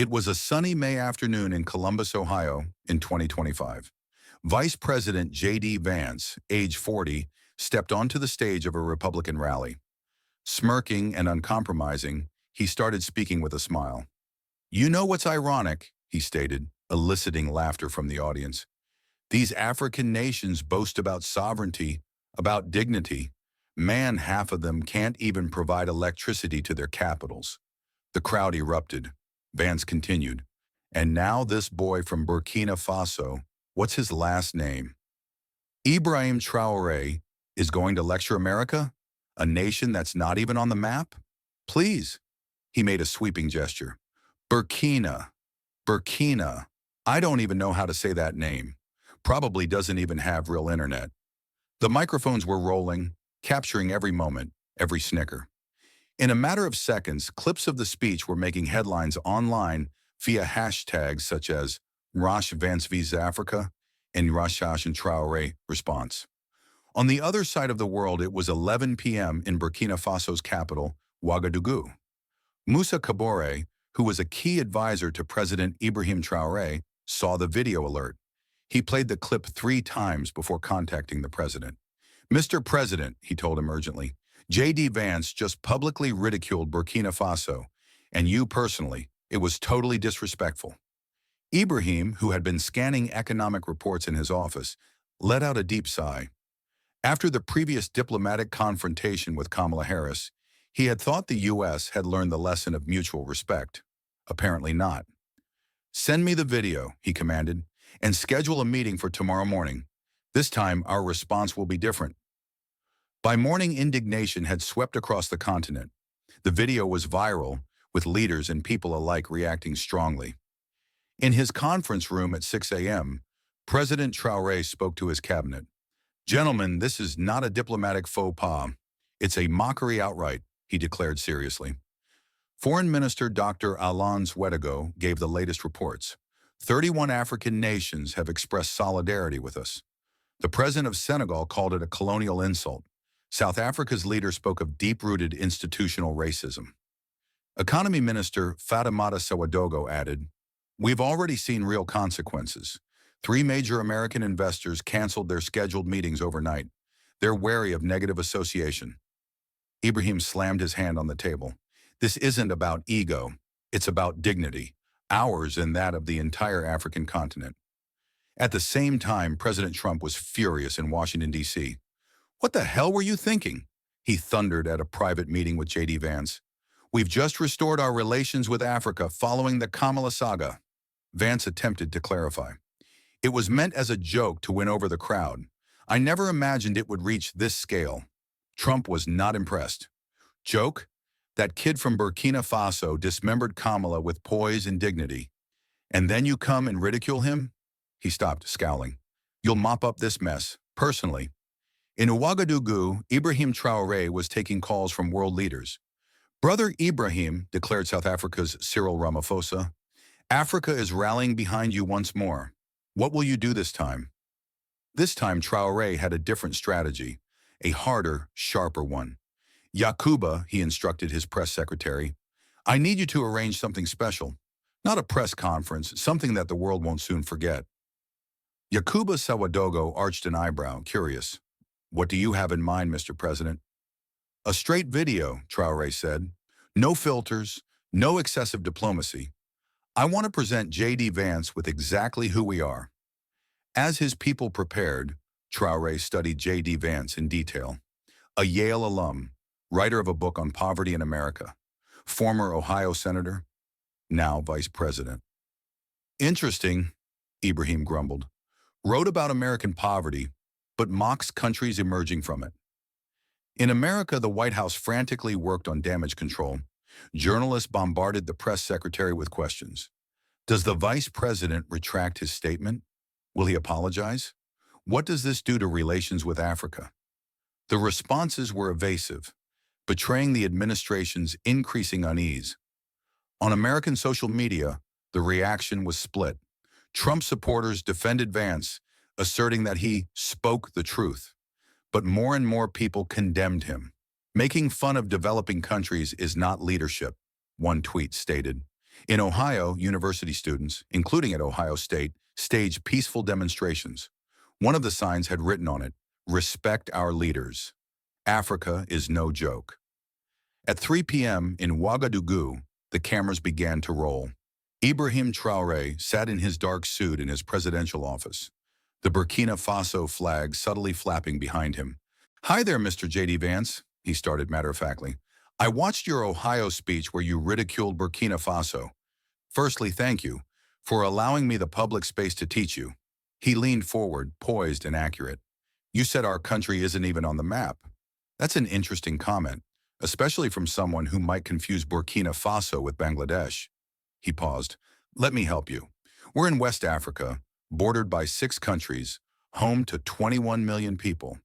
It was a sunny May afternoon in Columbus, Ohio in 2025. Vice President J.D. Vance, age 40, stepped onto the stage of a Republican rally. Smirking and uncompromising, he started speaking with a smile. "You know what's ironic," he stated, eliciting laughter from the audience. "These African nations boast about sovereignty, about dignity. Man, half of them can't even provide electricity to their capitals." The crowd erupted. Vance continued, "And now this boy from Burkina Faso, what's his last name? Ibrahim Traoré is going to lecture America? A nation that's not even on the map? Please." He made a sweeping gesture. Burkina. I don't even know how to say that name. Probably doesn't even have real internet." The microphones were rolling, capturing every moment, every snicker. In a matter of seconds, clips of the speech were making headlines online via hashtags such as Vance Africa and Traoré response. On the other side of the world, it was 11 p.m. in Burkina Faso's capital, Ouagadougou. Moussa Kabore, who was a key advisor to President Ibrahim Traoré, saw the video alert. He played the clip 3 times before contacting the president. "Mr. President," he told him urgently, "J.D. Vance just publicly ridiculed Burkina Faso, and you personally. It was totally disrespectful." Ibrahim, who had been scanning economic reports in his office, let out a deep sigh. After the previous diplomatic confrontation with Kamala Harris, he had thought the U.S. had learned the lesson of mutual respect. Apparently not. "Send me the video," he commanded, "and schedule a meeting for tomorrow morning. This time, our response will be different." By morning, indignation had swept across the continent. The video was viral, with leaders and people alike reacting strongly. In his conference room at 6 a.m., President Traoré spoke to his cabinet. "Gentlemen, this is not a diplomatic faux pas. It's a mockery outright," he declared seriously. Foreign Minister Dr. Alain Ouedraogo gave the latest reports. 31 African nations have expressed solidarity with us. The president of Senegal called it a colonial insult. South Africa's leader spoke of deep-rooted institutional racism. Economy Minister Fatimata Sawadogo added, "We've already seen real consequences. 3 major American investors canceled their scheduled meetings overnight. They're wary of negative association." Ibrahim slammed his hand on the table. "This isn't about ego. It's about dignity, ours and that of the entire African continent." At the same time, President Trump was furious in Washington, D.C. "What the hell were you thinking?" he thundered at a private meeting with J.D. Vance. "We've just restored our relations with Africa following the Kamala saga." Vance attempted to clarify. "It was meant as a joke to win over the crowd. I never imagined it would reach this scale." Trump was not impressed. "Joke? That kid from Burkina Faso dismembered Kamala with poise and dignity. And then you come and ridicule him?" He stopped, scowling. "You'll mop up this mess, personally." In Ouagadougou, Ibrahim Traoré was taking calls from world leaders. "Brother Ibrahim," declared South Africa's Cyril Ramaphosa, "Africa is rallying behind you once more. What will you do this time?" This time, Traoré had a different strategy, a harder, sharper one. "Yakuba," he instructed his press secretary, "I need you to arrange something special. Not a press conference, something that the world won't soon forget." Yakuba Sawadogo arched an eyebrow, curious. "What do you have in mind, Mr. President?" "A straight video," Traoré said. "No filters, no excessive diplomacy. I want to present J.D. Vance with exactly who we are." As his people prepared, Traoré studied J.D. Vance in detail. A Yale alum, writer of a book on poverty in America, former Ohio senator, now vice president. "Interesting," Ibrahim grumbled. "Wrote about American poverty, but mocks countries emerging from it." In America, the White House frantically worked on damage control. Journalists bombarded the press secretary with questions. Does the vice president retract his statement? Will he apologize? What does this do to relations with Africa? The responses were evasive, betraying the administration's increasing unease. On American social media, the reaction was split. Trump supporters defended Vance, asserting that he spoke the truth. But more and more people condemned him. "Making fun of developing countries is not leadership," one tweet stated. In Ohio, university students, including at Ohio State, staged peaceful demonstrations. One of the signs had written on it, "Respect our leaders. Africa is no joke." At 3 p.m. in Ouagadougou, the cameras began to roll. Ibrahim Traoré sat in his dark suit in his presidential office, the Burkina Faso flag subtly flapping behind him. "Hi there, Mr. J.D. Vance," he started matter-of-factly. "I watched your Ohio speech where you ridiculed Burkina Faso. Firstly, thank you for allowing me the public space to teach you." He leaned forward, poised and accurate. "You said our country isn't even on the map. That's an interesting comment, especially from someone who might confuse Burkina Faso with Bangladesh." He paused. "Let me help you. We're in West Africa, bordered by 6 countries, home to 21 million people,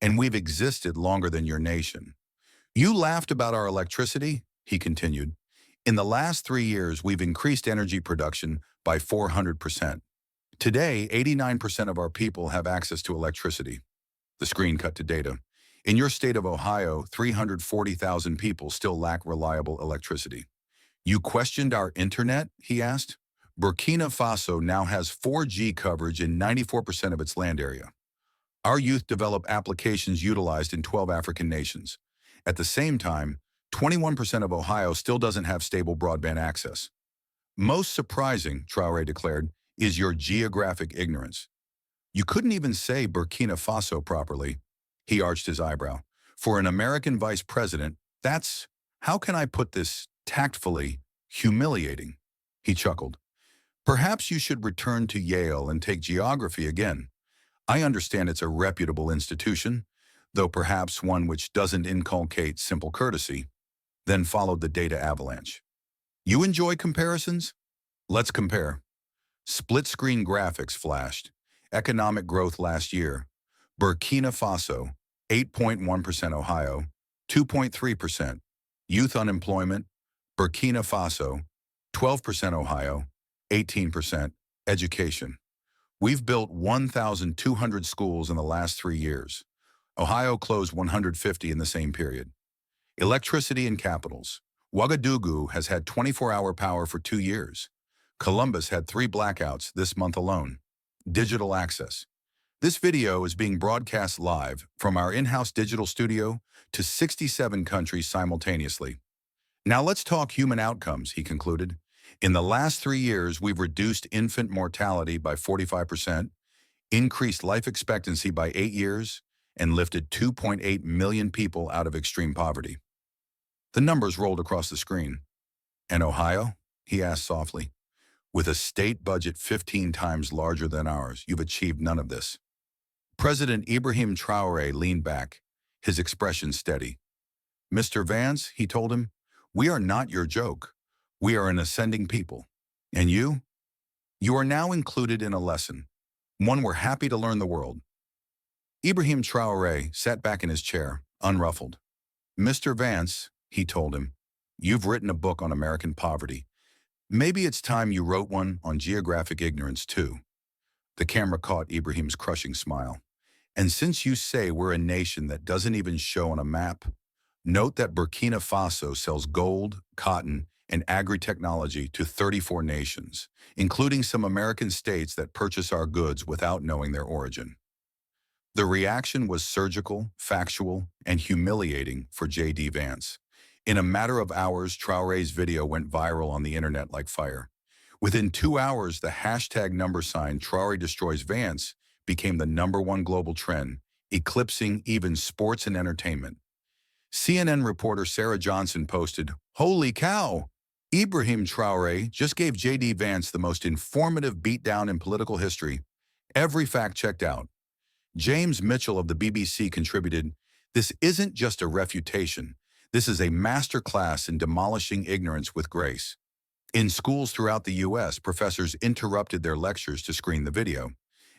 and we've existed longer than your nation. You laughed about our electricity," he continued. "In the last 3 years, we've increased energy production by 400%. Today, 89% of our people have access to electricity." The screen cut to data. "In your state of Ohio, 340,000 people still lack reliable electricity." "You questioned our internet?" he asked. "Burkina Faso now has 4G coverage in 94% of its land area. Our youth develop applications utilized in 12 African nations. At the same time, 21% of Ohio still doesn't have stable broadband access." "Most surprising," Traoré declared, "is your geographic ignorance. You couldn't even say Burkina Faso properly." He arched his eyebrow. "For an American vice president, that's, how can I put this tactfully, humiliating." He chuckled. "Perhaps you should return to Yale and take geography again. I understand it's a reputable institution, though perhaps one which doesn't inculcate simple courtesy." Then followed the data avalanche. "You enjoy comparisons? Let's compare." Split-screen graphics flashed. Economic growth last year. Burkina Faso, 8.1%. Ohio, 2.3%. Youth unemployment. Burkina Faso, 12%. Ohio, 18%. Education. We've built 1,200 schools in the last 3 years. Ohio closed 150 in the same period. Electricity in capitals. Ouagadougou has had 24-hour power for 2 years. Columbus had 3 blackouts this month alone. Digital access. This video is being broadcast live from our in-house digital studio to 67 countries simultaneously. "Now let's talk human outcomes," he concluded. "In the last 3 years, we've reduced infant mortality by 45%, increased life expectancy by 8 years, and lifted 2.8 million people out of extreme poverty." The numbers rolled across the screen. "And Ohio?" he asked softly. "With a state budget 15 times larger than ours, you've achieved none of this." President Ibrahim Traoré leaned back, his expression steady. "Mr. Vance," he told him, "we are not your joke. We are an ascending people. And you? You are now included in a lesson, one we're happy to learn the world." Ibrahim Traoré sat back in his chair, unruffled. "Mr. Vance," he told him, "you've written a book on American poverty. Maybe it's time you wrote one on geographic ignorance too." The camera caught Ibrahim's crushing smile. "And since you say we're a nation that doesn't even show on a map, note that Burkina Faso sells gold, cotton, and agri-technology to 34 nations, including some American states that purchase our goods without knowing their origin." The reaction was surgical, factual, and humiliating for J.D. Vance. In a matter of hours, Traoré's video went viral on the internet like fire. Within 2 hours, the hashtag #sign Traoré destroys Vance became the #1 global trend, eclipsing even sports and entertainment. CNN reporter Sarah Johnson posted, "Holy cow! Ibrahim Traoré just gave J.D. Vance the most informative beatdown in political history. Every fact checked out." James Mitchell of the BBC contributed, "This isn't just a refutation. This is a master class in demolishing ignorance with grace." In schools throughout the U.S., professors interrupted their lectures to screen the video.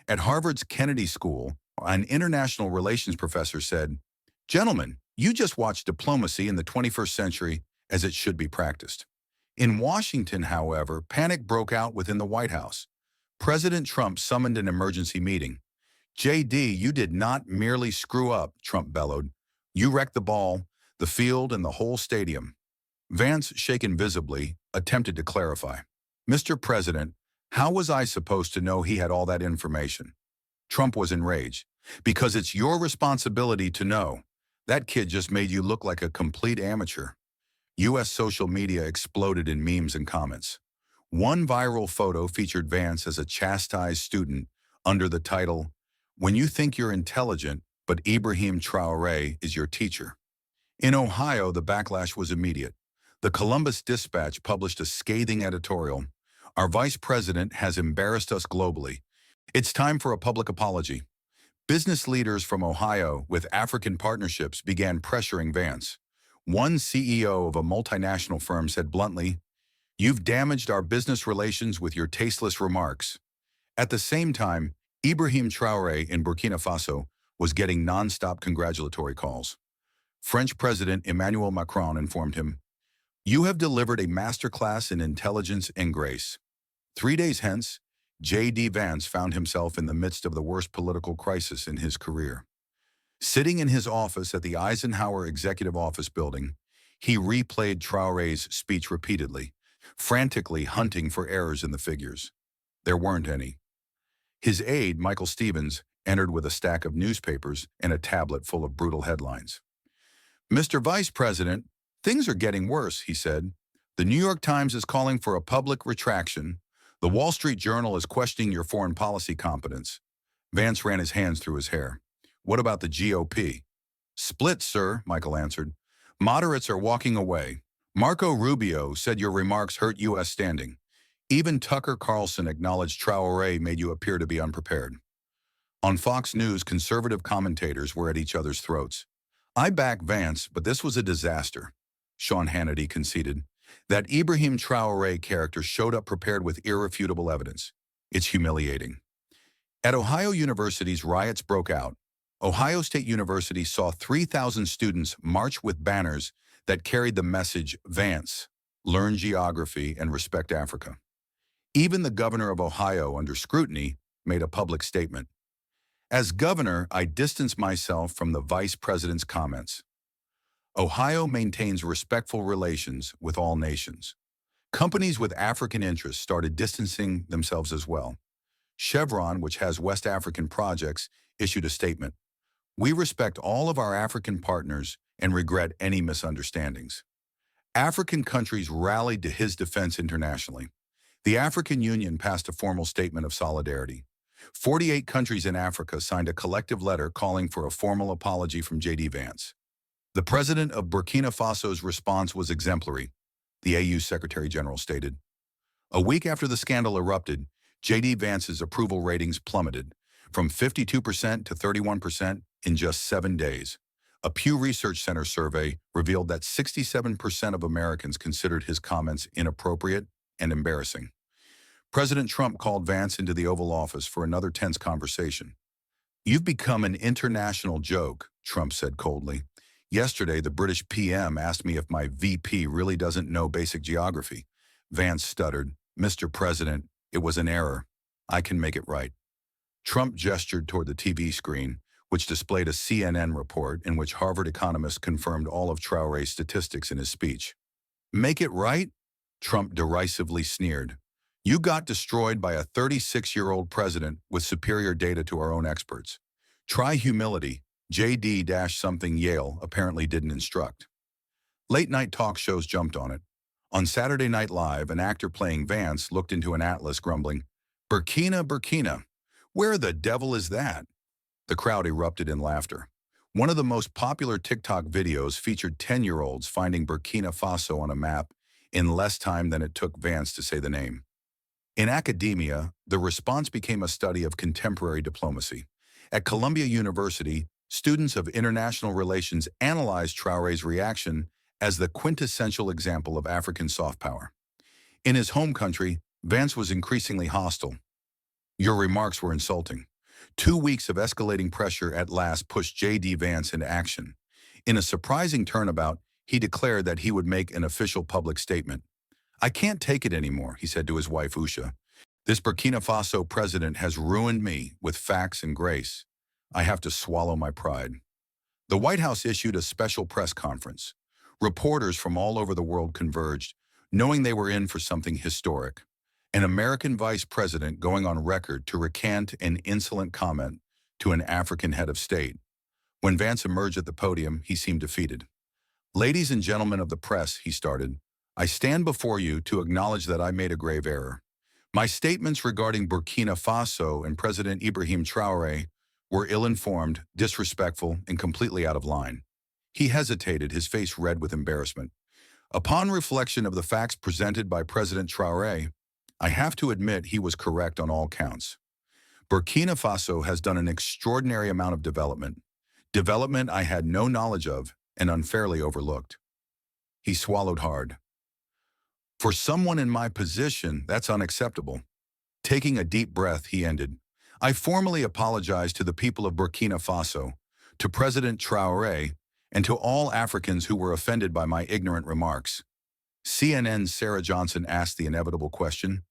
At Harvard's Kennedy School, an international relations professor said, "Gentlemen, you just watched diplomacy in the 21st century as it should be practiced." In Washington, however, panic broke out within the White House. President Trump summoned an emergency meeting. "JD, you did not merely screw up," Trump bellowed. "You wrecked the ball, the field, and the whole stadium." Vance, shaken visibly, attempted to clarify. "Mr. President, how was I supposed to know he had all that information?" Trump was enraged. "Because it's your responsibility to know. That kid just made you look like a complete amateur." U.S. social media exploded in memes and comments. One viral photo featured Vance as a chastised student under the title, "When you think you're intelligent, but Ibrahim Traoré is your teacher." In Ohio, the backlash was immediate. The Columbus Dispatch published a scathing editorial. "Our vice president has embarrassed us globally. It's time for a public apology." Business leaders from Ohio with African partnerships began pressuring Vance. One CEO of a multinational firm said bluntly, "You've damaged our business relations with your tasteless remarks." At the same time, Ibrahim Traoré in Burkina Faso was getting non-stop congratulatory calls. French President Emmanuel Macron informed him, "You have delivered a masterclass in intelligence and grace." 3 days hence, J.D. Vance found himself in the midst of the worst political crisis in his career. Sitting in his office at the Eisenhower Executive Office Building, he replayed Traoré's speech repeatedly, frantically hunting for errors in the figures. There weren't any. His aide, Michael Stevens, entered with a stack of newspapers and a tablet full of brutal headlines. "Mr. Vice President, things are getting worse," he said. "The New York Times is calling for a public retraction. The Wall Street Journal is questioning your foreign policy competence." Vance ran his hands through his hair. "What about the GOP?" "Split, sir," Michael answered. "Moderates are walking away. Marco Rubio said your remarks hurt U.S. standing. Even Tucker Carlson acknowledged Traoré made you appear to be unprepared." On Fox News, conservative commentators were at each other's throats. "I back Vance, but this was a disaster," Sean Hannity conceded. "That Ibrahim Traoré character showed up prepared with irrefutable evidence. It's humiliating." At Ohio universities, riots broke out. Ohio State University saw 3,000 students march with banners that carried the message, "Vance, learn geography and respect Africa." Even the governor of Ohio, under scrutiny, made a public statement. "As governor, I distance myself from the vice president's comments." Ohio maintains respectful relations with all nations. Companies with African interests started distancing themselves as well. Chevron, which has West African projects, issued a statement. "We respect all of our African partners and regret any misunderstandings." African countries rallied to his defense internationally. The African Union passed a formal statement of solidarity. 48 countries in Africa signed a collective letter calling for a formal apology from J.D. Vance. The president of Burkina Faso's response was exemplary, the AU Secretary General stated. A week after the scandal erupted, J.D. Vance's approval ratings plummeted, from 52% to 31% in just 7 days. A Pew Research Center survey revealed that 67% of Americans considered his comments inappropriate and embarrassing. President Trump called Vance into the Oval Office for another tense conversation. "You've become an international joke," Trump said coldly. "Yesterday, the British PM asked me if my VP really doesn't know basic geography." Vance stuttered, "Mr. President, it was an error. I can make it right." Trump gestured toward the TV screen, which displayed a CNN report in which Harvard economists confirmed all of Traoré's statistics in his speech. "Make it right?" Trump derisively sneered. "You got destroyed by a 36-year-old president with superior data to our own experts. Try humility. JD-something Yale apparently didn't instruct." Late-night talk shows jumped on it. On Saturday Night Live, an actor playing Vance looked into an atlas grumbling, "Burkina, Burkina. Where the devil is that?" The crowd erupted in laughter. One of the most popular TikTok videos featured 10-year-olds finding Burkina Faso on a map in less time than it took Vance to say the name. In academia, the response became a study of contemporary diplomacy. At Columbia University, students of international relations analyzed Traoré's reaction as the quintessential example of African soft power. In his home country, Vance was increasingly hostile. "Your remarks were insulting." 2 weeks of escalating pressure at last pushed J.D. Vance into action. In a surprising turnabout, he declared that he would make an official public statement. "I can't take it anymore," he said to his wife Usha. "This Burkina Faso president has ruined me with facts and grace. I have to swallow my pride." The White House issued a special press conference. Reporters from all over the world converged. knowing they were in for something historic. An American vice president going on record to recant an insolent comment to an African head of state. When Vance emerged at the podium, he seemed defeated. "Ladies and gentlemen of the press," he started, "I stand before you to acknowledge that I made a grave error. My statements regarding Burkina Faso and President Ibrahim Traoré were ill-informed, disrespectful, and completely out of line." He hesitated, his face red with embarrassment. "Upon reflection of the facts presented by President Traoré, I have to admit he was correct on all counts. Burkina Faso has done an extraordinary amount of development I had no knowledge of and unfairly overlooked." He swallowed hard. "For someone in my position, that's unacceptable." Taking a deep breath, he ended, "I formally apologize to the people of Burkina Faso, to President Traoré, and to all Africans who were offended by my ignorant remarks." CNN's Sarah Johnson asked the inevitable question,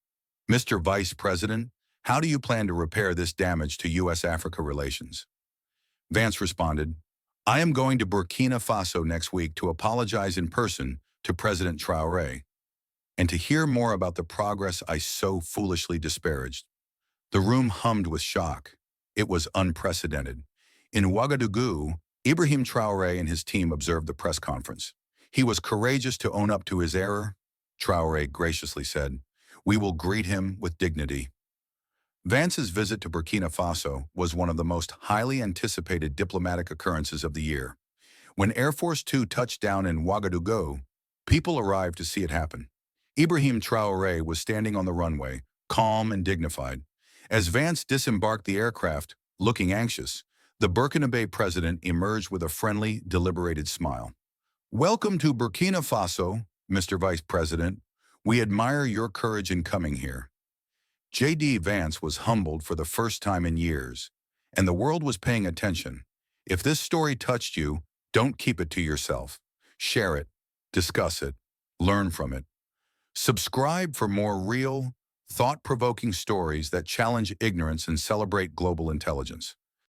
"Mr. Vice President, how do you plan to repair this damage to U.S.-Africa relations?" Vance responded, "I am going to Burkina Faso next week to apologize in person to President Traoré, and to hear more about the progress I so foolishly disparaged." The room hummed with shock. It was unprecedented. In Ouagadougou, Ibrahim Traoré and his team observed the press conference. "He was courageous to own up to his error," Traoré graciously said. "We will greet him with dignity." Vance's visit to Burkina Faso was one of the most highly anticipated diplomatic occurrences of the year. When Air Force Two touched down in Ouagadougou, people arrived to see it happen. Ibrahim Traoré was standing on the runway, calm and dignified. As Vance disembarked the aircraft, looking anxious, the Burkinabe president emerged with a friendly, deliberated smile. "Welcome to Burkina Faso, Mr. Vice President. We admire your courage in coming here." J.D. Vance was humbled for the first time in years, and the world was paying attention. If this story touched you, don't keep it to yourself. Share it, discuss it, learn from it. Subscribe for more real, thought-provoking stories that challenge ignorance and celebrate global intelligence.